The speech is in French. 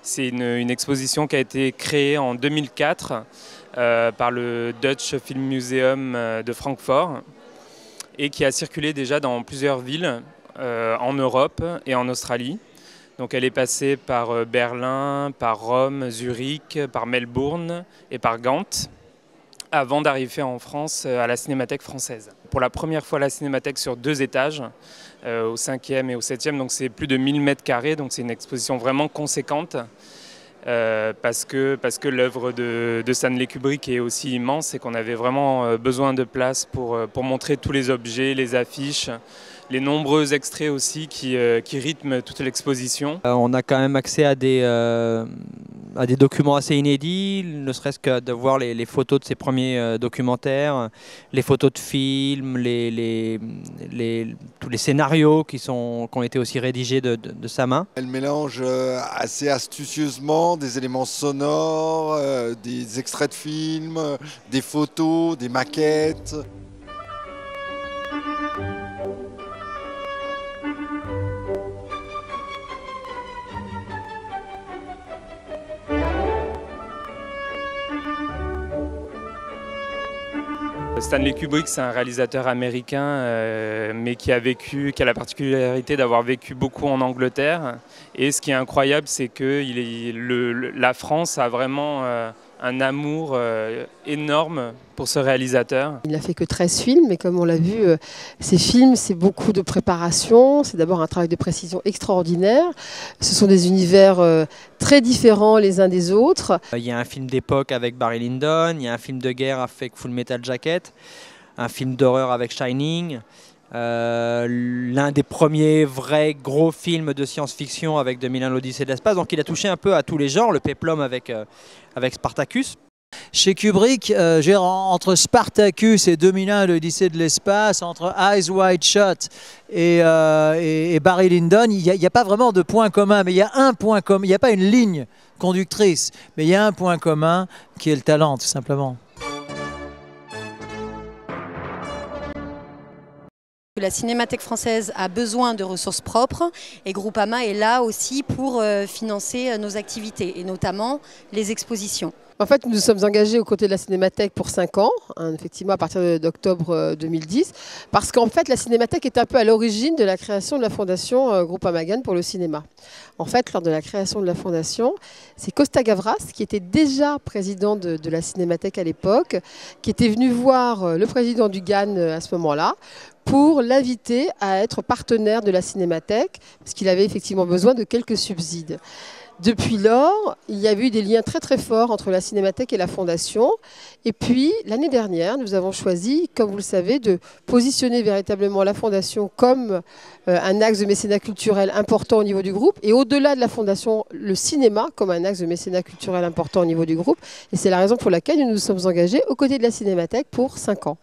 C'est une exposition qui a été créée en 2004 par le Dutch Film Museum de Francfort et qui a circulé déjà dans plusieurs villes en Europe et en Australie. Donc elle est passée par Berlin, par Rome, Zurich, par Melbourne et par Gand, avant d'arriver en France à la Cinémathèque française. Pour la première fois, la Cinémathèque sur 2 étages, au 5e et au 7e, donc c'est plus de 1000 mètres carrés, donc c'est une exposition vraiment conséquente. Parce que l'œuvre de Stanley Kubrick est aussi immense et qu'on avait vraiment besoin de place pour montrer tous les objets, les affiches, les nombreux extraits aussi qui rythment toute l'exposition. On a quand même accès à des documents assez inédits, ne serait-ce que de voir les photos de ses premiers documentaires, les photos de films, tous les scénarios qui ont été aussi rédigés de sa main. Elle mélange assez astucieusement des éléments sonores, des extraits de films, des photos, des maquettes. Stanley Kubrick, c'est un réalisateur américain, mais qui a la particularité d'avoir vécu beaucoup en Angleterre. Et ce qui est incroyable, c'est que la France a vraiment un amour énorme pour ce réalisateur. Il n'a fait que 13 films, mais comme on l'a vu, ces films, c'est beaucoup de préparation. C'est d'abord un travail de précision extraordinaire. Ce sont des univers très différents les uns des autres. Il y a un film d'époque avec Barry Lyndon, il y a un film de guerre avec Full Metal Jacket, un film d'horreur avec Shining, l'un des premiers vrais gros films de science-fiction avec 2001 l'Odyssée de l'espace. Donc il a touché un peu à tous les genres, le péplum avec Spartacus. Chez Kubrick, entre Spartacus et 2001 l'Odyssée de l'espace, entre Eyes Wide Shut et Barry Lyndon, il n'y a pas vraiment de point commun, mais il y a un point commun, il n'y a pas une ligne conductrice, mais il y a un point commun qui est le talent, tout simplement. La Cinémathèque française a besoin de ressources propres et Groupama est là aussi pour financer nos activités et notamment les expositions. En fait, nous nous sommes engagés aux côtés de la Cinémathèque pour 5 ans, effectivement à partir d'octobre 2010, parce qu'en fait la Cinémathèque est un peu à l'origine de la création de la fondation Groupama Gane pour le cinéma. En fait, lors de la création de la fondation, c'est Costa Gavras, qui était déjà président de la Cinémathèque à l'époque, qui était venu voir le président du GAN à ce moment-là, pour l'inviter à être partenaire de la Cinémathèque, parce qu'il avait effectivement besoin de quelques subsides. Depuis lors, il y a eu des liens très très forts entre la Cinémathèque et la Fondation. Et puis, l'année dernière, nous avons choisi, comme vous le savez, de positionner véritablement la Fondation comme un axe de mécénat culturel important au niveau du groupe. Et au-delà de la Fondation, le cinéma comme un axe de mécénat culturel important au niveau du groupe. Et c'est la raison pour laquelle nous nous sommes engagés aux côtés de la Cinémathèque pour 5 ans.